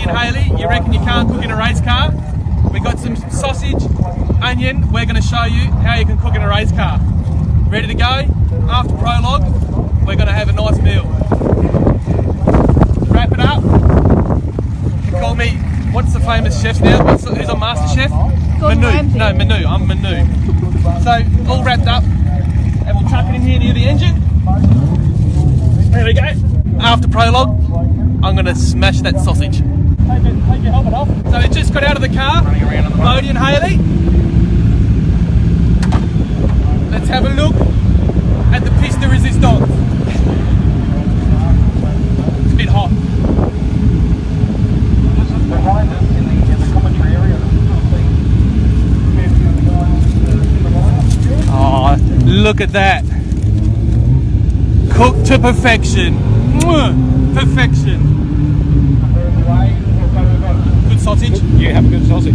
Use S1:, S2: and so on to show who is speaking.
S1: and Hayley, you reckon you can't cook in a race car? We got some sausage, onion. We're going to show you how you can cook in a race car. Ready to go? After prologue, we're going to have a nice meal. To wrap it up, you call me, what's the famous chefs now? Who's on MasterChef? Manu. No, Manu. I'm Manu. So, all wrapped up, and we'll chuck it in here near the engine. There we go. After prologue, I'm going to smash that sausage. Take your helmet off. So it just got out of the car, Bodie and Hayley. Let's have a look at the piece de resistance. It's a bit hot.
S2: Behind us in the commentary area.
S1: Oh, look at that. Cooked to perfection. Perfection. Good sausage.
S2: You have a good sausage.